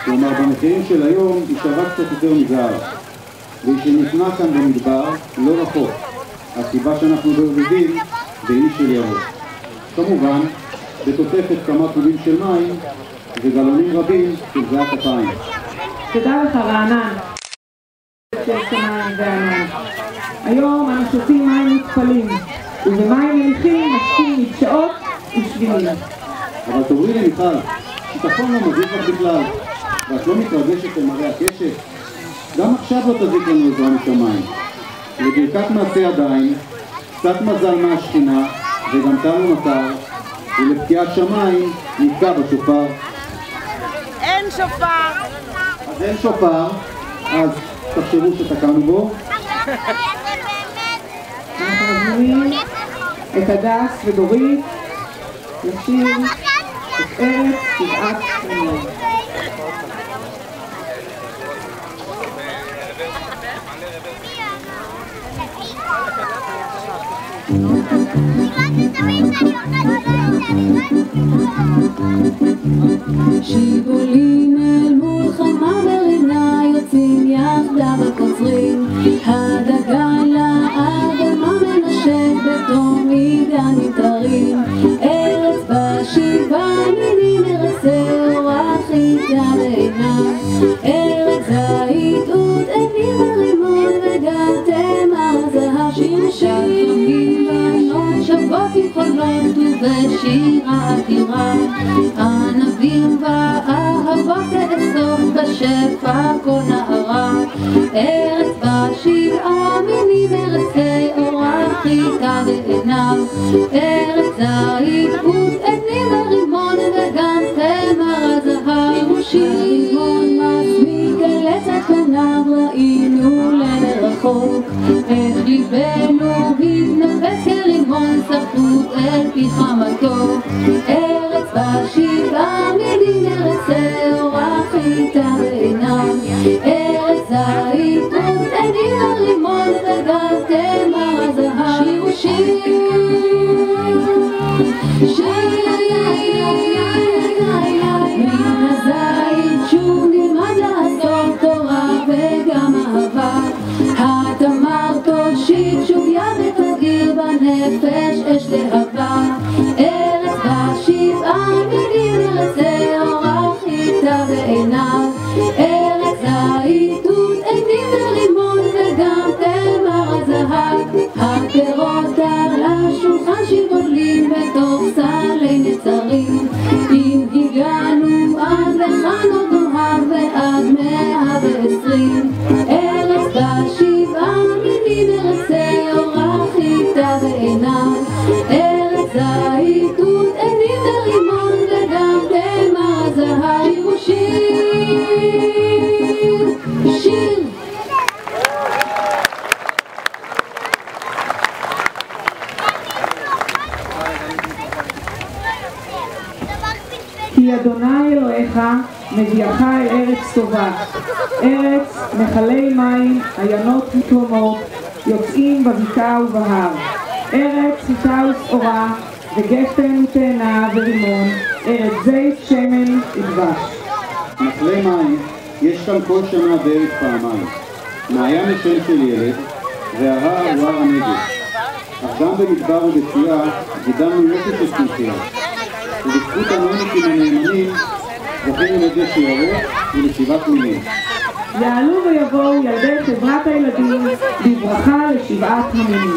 כלומר, במחירים של היום היא שווה קצת יותר מזהב. והיא שנקנה כאן במדבר, לא רחוק. הסיבה שאנחנו בערבבים באי של ירוק. כמובן, בתוספת כמה קובים של מים וגלונים רבים של זעת אפיים. תודה לך רענן. היום אנו שותים מים מותפלים, ובמים מליחים משקים מבשעות ושבילים. אבל תאמרי לי מיכל, שיטפון לא מזיק לך בכלל, ואת לא מתרגשת למראה הקשת? גם עכשיו לא תזיק לנו עזרה משמיים. לברכת מעשה ידיים, קצת מזל מהשכינה, וגם תנו נותר, ולפקיעת שמיים נתקע בשופר. אין שופר! אז אין שופר, אז תחשבו שתקענו בו. אנחנו מזמינים את הדס ודורית לשיר את ארץ שבעת חמור. שיבולים אל מול חמה ורינה יוצאים יחדיו וקוצרים הדגן לאדמה מנשק בתום עידן נמטרים ארץ בשבעה מינים ארצה אורח איתה בעיניו ארץ זית עות עינים ורימון וגם תמר זהב שירשים בנות שבות עם חולות ובשירה עתירה ענבים ואהבות תאסוף בשפע כל נערה ארץ בשבעה מינים ארצי אורח איתה בעיניו ארץ זית עות עינים ורימון וגם תמר הזהב שירשים מגלצת פניו ראינו למרחוק איך ליבנו התנפץ כרימון סחטות אל פי חמתו ארץ בשבעה מינים ארצי אורח איתה בעיניו ארץ זית עות עינים ורימון וגם תמר הזהב שירשים מן הזית שוב נלמד לעשות תורה וגם אהבה התמר תושיט שוב יד ותגיר בנפש אש להבה ארץ בשבעה מינים ארצי אורח איתה בעיניו ארץ זית עות עינים ורימון וגם תמר הזהב הפירות על השולחן שיבולים בתוך סלי נצרים אם הגענו עד לכאן עוד נוהג ועד 120 ארץ בשבעה מינים ארצי אורח איתה בעיניו ארץ זית עות עינים ורימון וגם תמר הזהב שיר שיר כי אדוני אלוהיך מביאך אל ארץ טובה, ארץ נחלי מים, עיינות ותהומות, יוצאים בבקעה ובהר, ארץ חיטה ושעורה, וגפן ותאנה ורימון, ארץ זית שמן ודבש. נחלי מים יש כאן כל שנה בערך פעמיים. מעיין השם של ילד, וההר הוא הר הנגב. אך גם במדבר ובצייה גידלנו יופי של צמחייה. ובזכות הנועניקים הנאמנים זכינו לדשא ירוק ולשבעת מינים. יעלו ויבואו ילדי חברת הילדים בברכה לשבעת המינים.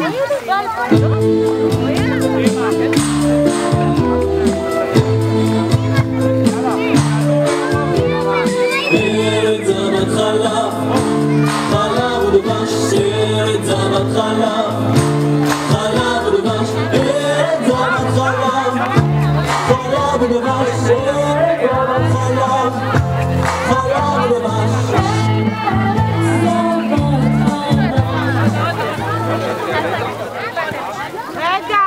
ארץ זבת חלב, חלב ודבש, ארץ זבת חלב, חלב ודבש, ארץ זבת חלב, חלב ודבש, ארץ זבת חלב, חלב ודבש. רגע,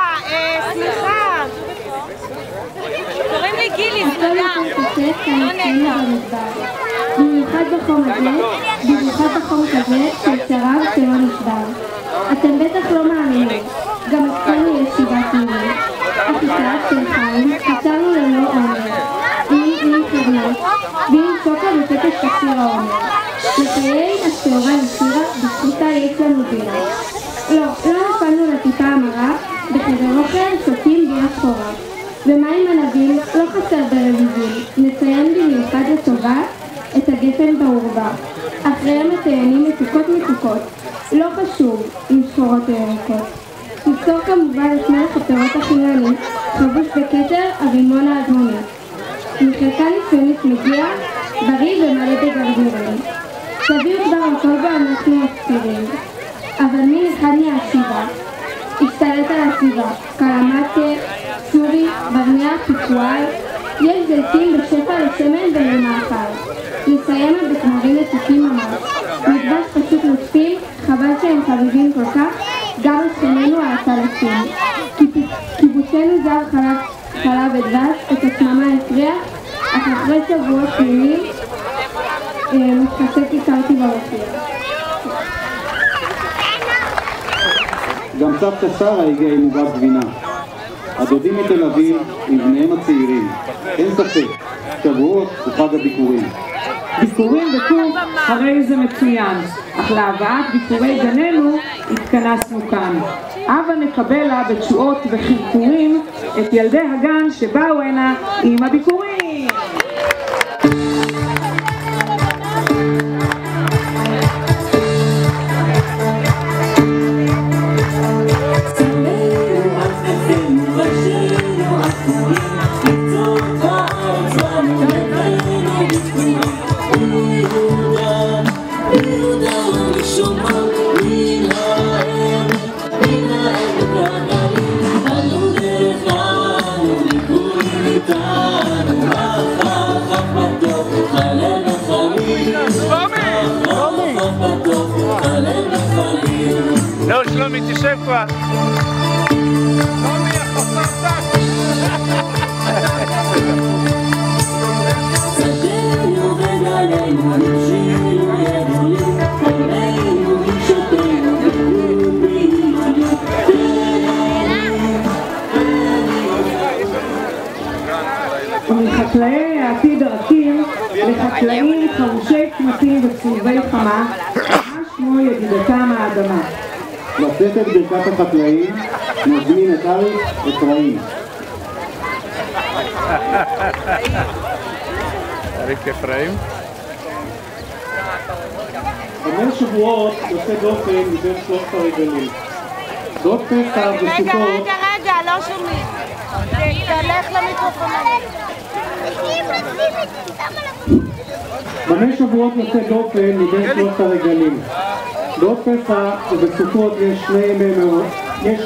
סליחה. קוראים לי גילי, סליחה. במיוחד בחום הזה של שרב שלא נשבר. אתם בטח לא מאמינים, גם אצלנו יש שבעת מינים. אחיטב של חיים, חצרנו ללא עומר. עם חרנות, מביאים שוקה בטקס תקציר העומר. לחיי השעורה נסירה בזכותה יש לנו בירה. לא נפלנו לטיפה המרה, בחדר אוכל שותים בירה שחורה. ומים ענבים לא חסר ברביבים, נציין במיוחד לטובה את הגפן בעורבה. אחריהם מציינים מתוקות, לא חשוב עם שחורות הירקות. תזכור כמובן את מלך הפירות החילוני, חבוש בכתר הרימון האדמוני. מחלקה ניסיונית מגיע, בריא ומלא בגרגירים. תביאו כבר הכל ואנחנו מפצירים. אבל מין אחד מהעשיבה, השתלט על הסביבה, קלמטה, סורי, ברניה, פיצואל, יש זיתים בשפע לשמן ולמאכל. נסיים בתמרים מתוקים ממש. מטבח פשוט מוצפים, חבל שהם חביבים כל כך, גם אצלנו על הצלפים. קיבוצנו זר חלב ודבש, את עצממה הפריח, אך אחרי שבועות פנימיים מתחשק הכרתי ברפיח. גם סבתא שרה הגיעה עם עוגת גבינה. הדודים מתל אביב עם בניהם הצעירים. אין ספק, שבועות הוא חג הביקורים. ביקורים בקוף הרי זה מצוין, אך להבאת ביקורי גננו התכנסנו כאן. הבה נקבלה בתשואות וחרקורים את ילדי הגן שבאו הנה עם הביקורים. לא, שלומי, תשב כבר. שלומי, החפרתק. צדנו וגלנו, נפשינו ידולים, חיינו ושותנו, ובריאנו, ומחקלאי העתיד הרכים לחקלאים חרושי צמתים וצהובי חמה, שמו ידידתם האדמה. לשאת את ברכת החקלאים, נזמין את אריק אפרים. אריק אפרים. 5 שבועות יוצא דופן מבין 3 הרגלים. דוד פסח וסוכות... רגע, לא שומעים. תלך למיקרופון. 5 שבועות יוצא דופן מבין 3 הרגלים. בעוד פסח ובסוכות יש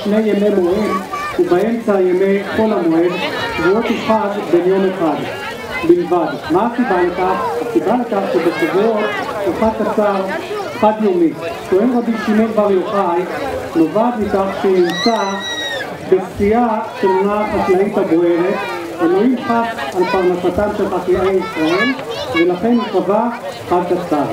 שני ימי מועד ובאמצע ימי חול המועד, שבועות אחד בין יום אחד בלבד. מה הסיבה לכך? הסיבה לכך שבשבועות הוא חג קצר, חד יומי. טוען רבי שמעון בר יוחאי, נובעת מכך שהוא נמצא בשיאה של עונה החקלאית הבוערת, אלוהים חס על פרנסתם של חקלאי ישראל, ולכן הוא קבע חג קצר.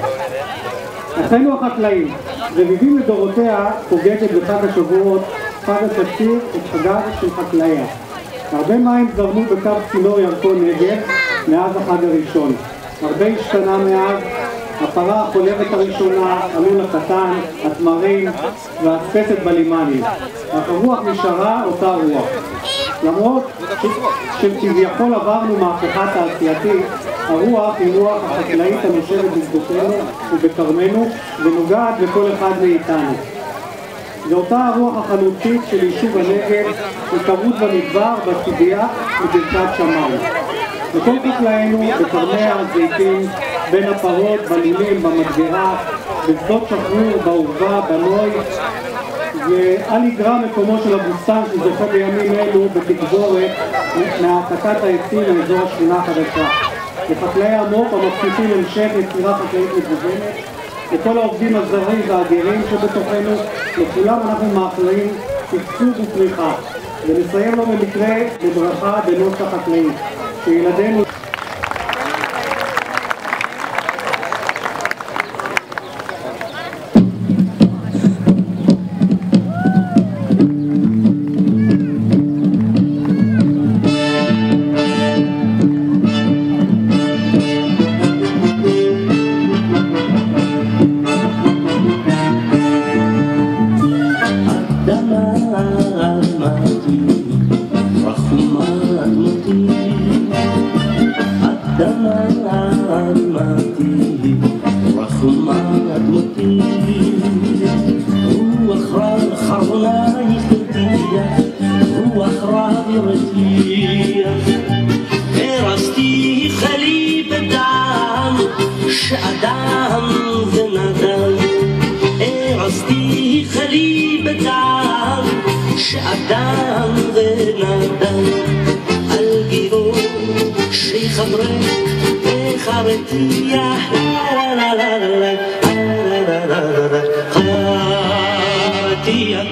אחינו החקלאים, רביבים לדורותיה חוגגת בחג השבועות, חג הקציר, את חגה של חקלאיה. הרבה מים זרמו בקו צינור ירקון נגב מאז החג הראשון. הרבה השתנה מאז, הפרה החולבת הראשונה, הלול הקטן, התמרים והאספסת בלימנים. אך הרוח נשארה אותה רוח. למרות שכביכול עברנו מהפכה תעשייתית, הרוח היא רוח החקלאית הנושבת בשדותינו ובכרמנו ונוגעת בכל אחד מאיתנו. זו אותה הרוח החלוצית של יישוב הנגב, התערות במדבר, בציבייה וברכת שמיים. וכל חקלאינו בכרמי הזיתים, בין הפרות, בלולים, במדגרה, בשדות שחרור, בעורבה, בנוי, ואל יגרע מקומו של הבוסתן שזוכה בימים אלו בתגבורת מהעתקת העצים לאזור השכונה החדשה. לחקלאי המו"פ המבטיחים המשך יצירה חקלאית מגוונת, לכל העובדים הזרים והגרים שבתוכנו, לכולם אנחנו מאחלים שגשוג ופריחה, ונסיים לו במקרה בברכה בנוסח חקלאי, שילדינו אדמתי, רחומה אדמתי, רוח רב חרונייך תרתיח, רוח רב ירתיח. הרסתי חלי בדם, שאדם ונדם. הרסתי חלי בדם, שאדם ונדם. על גיבור שיחברק וחרתיח, חרתיח.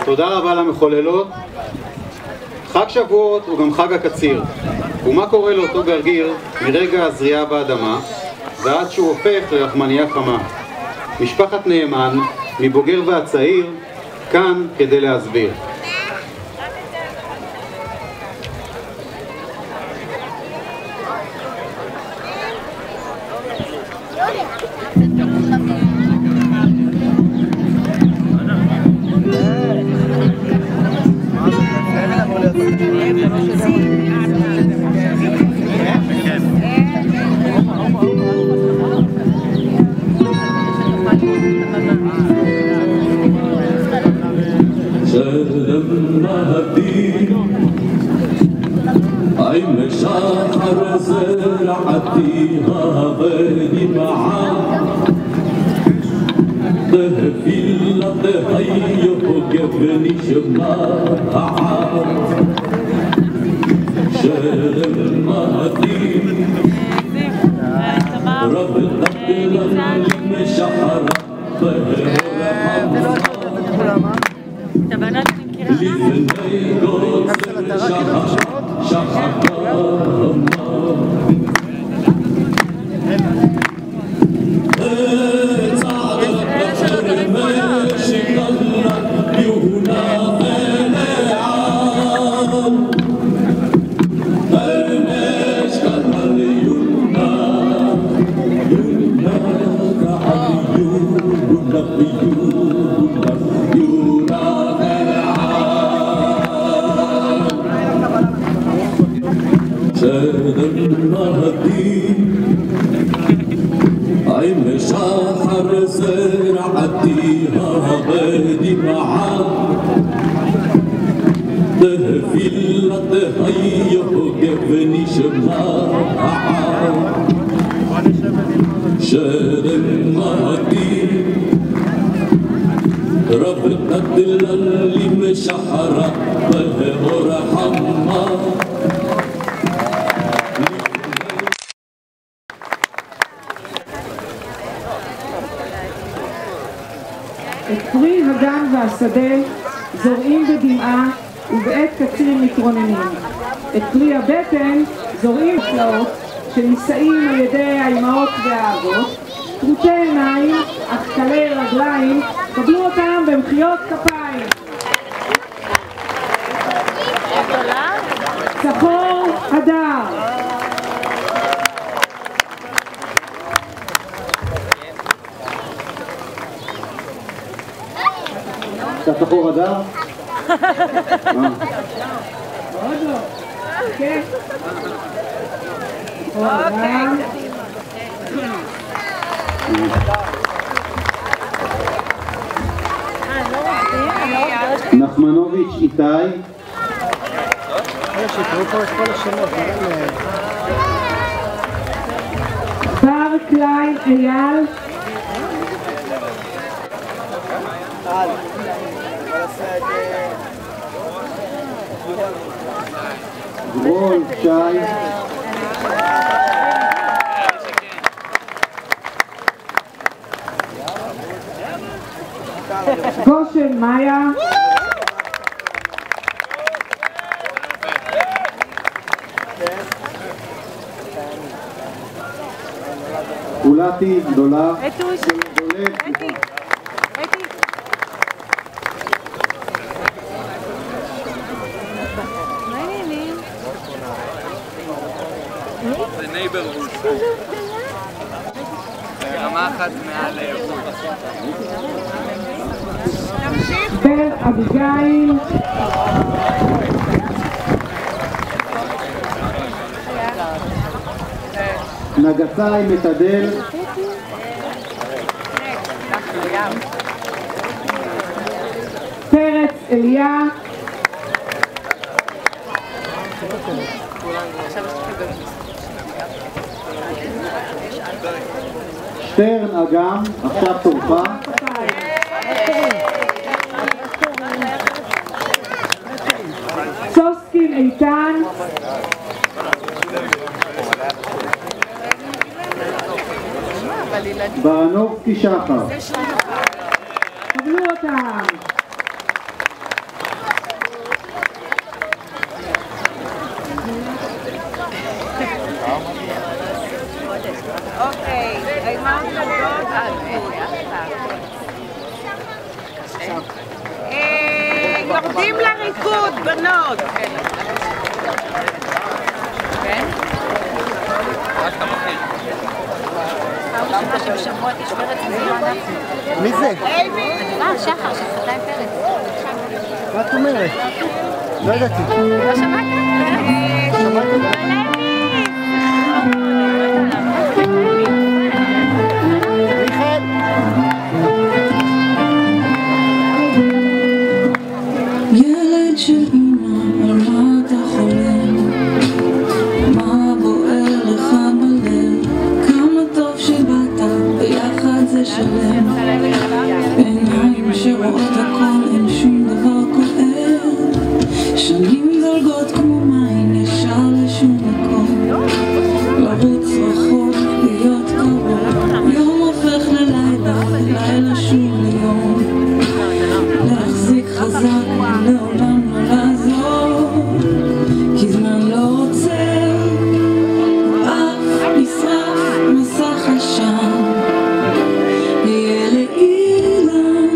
תודה רבה למחוללות. חג שבועות הוא גם חג הקציר. ומה קורה לאותו גרגיר מרגע הזריעה באדמה ועד שהוא הופך לרחמניה חמה? משפחת נאמן, מבוגר ועד צעיר, כאן כדי להסביר. עם שחר זרעתיה ונמעה תפילתיה יוגב נשמעה שלמתי רב תפילת משחרה לפני גוזר שחר עם שחר זרעתיה ונמעה תפילתיה יוגב נשמעה שלמתי רב תדללי משחרה באור חמה. את פרי הגן והשדה זורעים בדמעה ובעת קציר מתרוננים. את פרי הבטן זורעים צלעות שנישאים על ידי האימהות והאבות, טרוטי עיניים, אך קלי רגליים, קבלו אותם במחיאות כפיים. צחור הדר. צחור הדר? עוד לא. כן. צחור הדר. נחמנוביץ' איתי. בר קליין אייל. גרול שי. גושן מאיה. אולתי גדולה. זה נייברהוד. רמה אחת מעל איכות. בר אביגיל. נגסאי מתדל. פרץ אליה. שטרן אגם, עכשיו תורך. סוסקין איתן. ברנובסקי שחר. קבלו אותם. אוקיי, אימה גדול. יורדים לריקוד, בנות. כן? מי זה? שחר, שפתה עם פרץ. מה את אומרת? לא ידעתי. לא שמעת? מיכאל! ילד של אמא, על מה אתה חולם? מה בוער לך בלב? כמה טוב שבאת, ביחד זה שלם. עיניים שרואות הכל, אין שום דבר כואב. שנים זולגות כמו מים, ישר לשום מקום. לרוץ רחוק, להיות קרוב. יום הופך ללילה, לילה שוב ליום. להחזיק חזק, לעולם לא לעזור. כי זמן לא עוצר, אף נשרף מסך עשן. יהיה לאילן,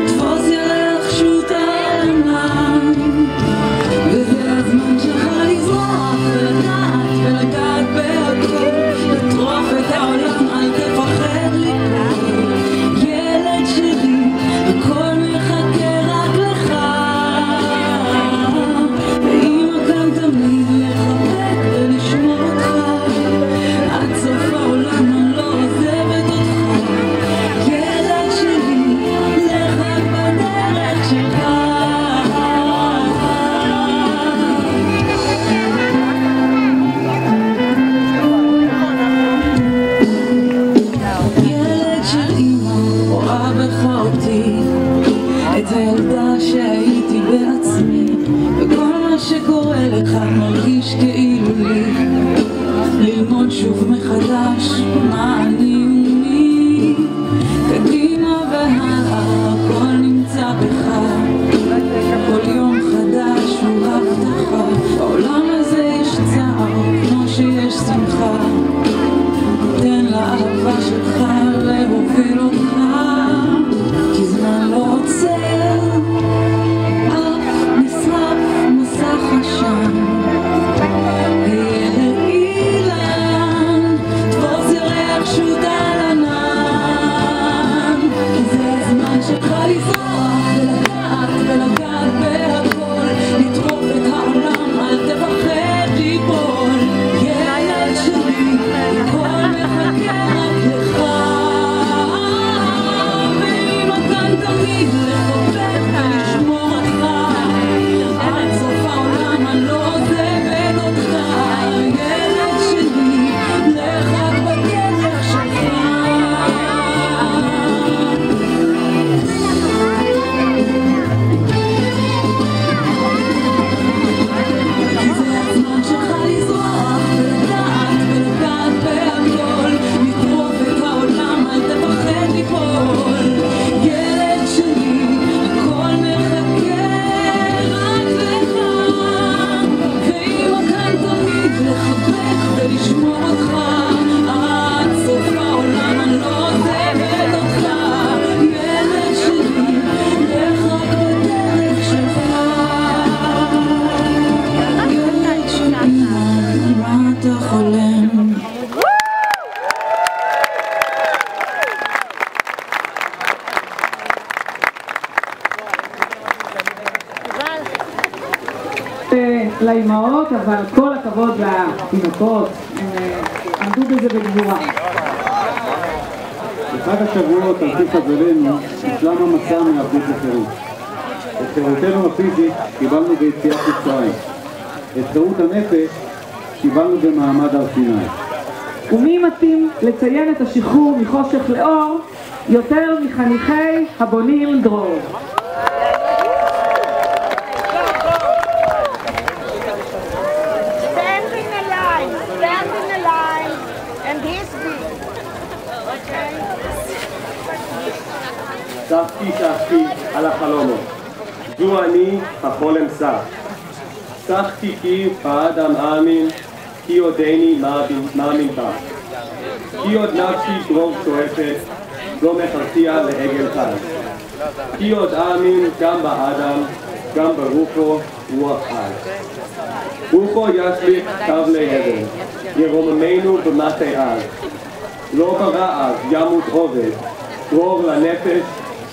תפוס ירח שוט על ענן. וזה הזמן שלך לזרוח ולדעת ולגעת בהכל. לטרוף את העולם, אל תפחד ליפול. ילד שלי, הכל מחכה רק לך. ואמא כאן תמיד לחבק ולשמור אותך. עד סוף העולם אני לא עוזבת אותך. ילד שלי, לך רק בדרך שלך. ילד של אמא, רואה בך אותי, את הילדה שהייתי בעצמי. וכל מה שקורה לך מרגיש כאילו לי. ללמוד שוב מחדש מה אני ומי. קדימה והלאה, הכל נמצא בך. כל יום חדש הוא הבטחה. העולם אתה חולם. לאימהות, אבל כל הכבוד לתינוקות, הם עמדו בזה בגבורה. בחג השבועות על פי חברנו הושלם המסע מעבדות לחירות. את חירותנו הפיזית קיבלנו ביציאת מצרים. את חירות הנפש קיבלנו במעמד הר סיני. ומי מתאים לציין את השחרור מחושך לאור יותר מחניכי הבונים דרור. צחקי צחקי על החלומות, זו אני החולם סח. צחקי כי באדם אאמין, כי עודני מאמין בה. כי עוד נפשי דרוב שואפת, לא מחרתיה לעגל חי. כי עוד אאמין גם באדם, גם ברוחו רוח חי. רוחו ישליך קו לעבר, ירוממנו במטה אז. לא ברעב ימות עובד, דרור לנפש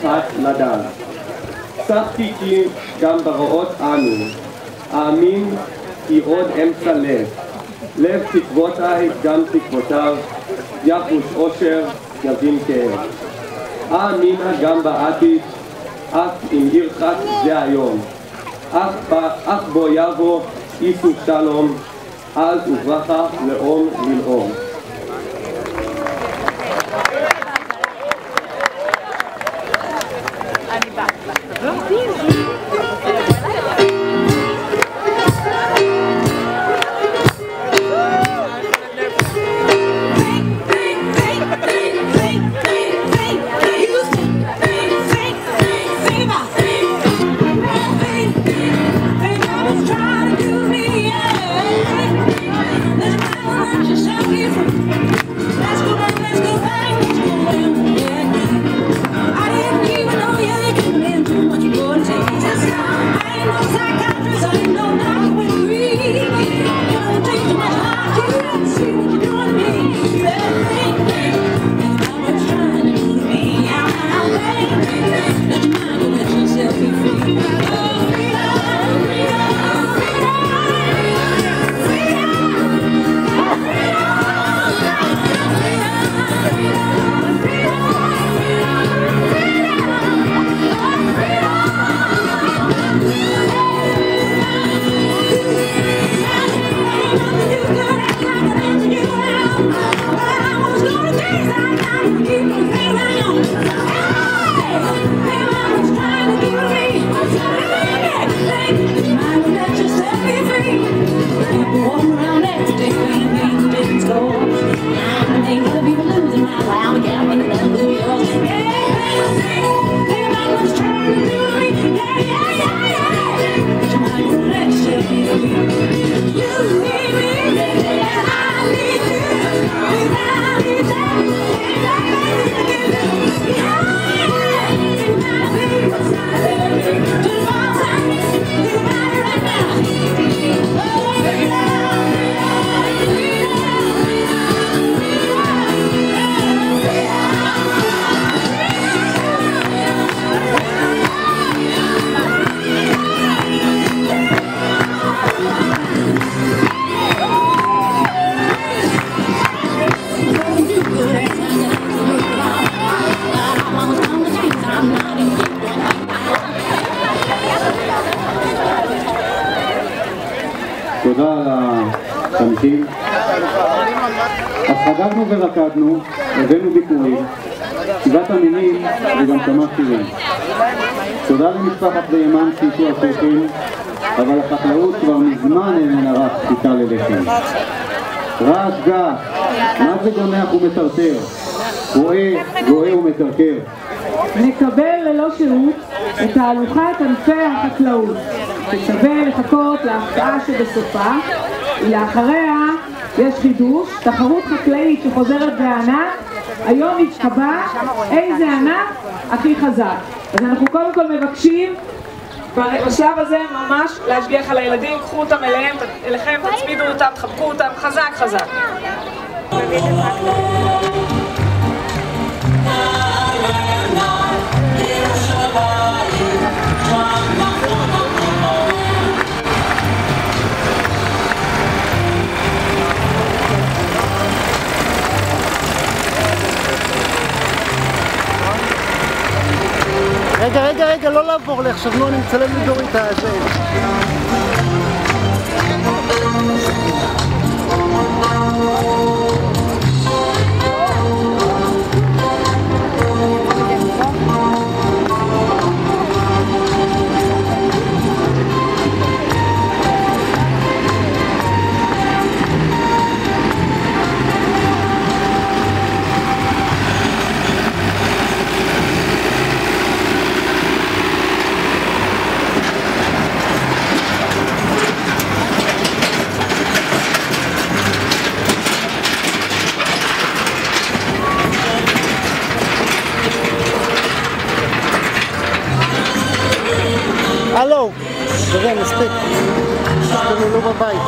חת לדל. צחקי כי גם ברעות אנו, האמין כי עוד אמצע לב. לב תקוותיי גם תקוותיו, יחוש אושר יבין כאב. האמינה גם בעתיד, אף אם ירחק זה היום. אך בו יבוא איסו שלום, אז וברכה לאום ללאום. תודה על התמתים. אז חגגנו ורקדנו, הבאנו ביקורים, שבעת המינים וגם כמה שירים. תודה למשפחת דיימן שאיתו השולחים, אבל החקלאות כבר מזמן איננה רק חיטה ללחם. רעש געש, מה זה גונח ומטרטר? גואה ומקרקר. נקבל ללא שירות את תהלוכת ענפי החקלאות, ששווה לחכות להפתעה שבסופה, ולאחריה יש חידוש, תחרות חקלאית שחוזרת בענק. היום נתקבע איזה ענק הכי חזק. אז אנחנו קודם כל מבקשים בשלב הזה ממש להשגיח על הילדים, קחו אותם אליכם, תצמידו אותם, תחבקו אותם, חזק חזק. רגע, לא לעבור לי עכשיו, נו, אני מצלם לדורי את הזה. הלו, תראה, מספיק, תתכוננו בבית.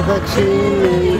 תבקשי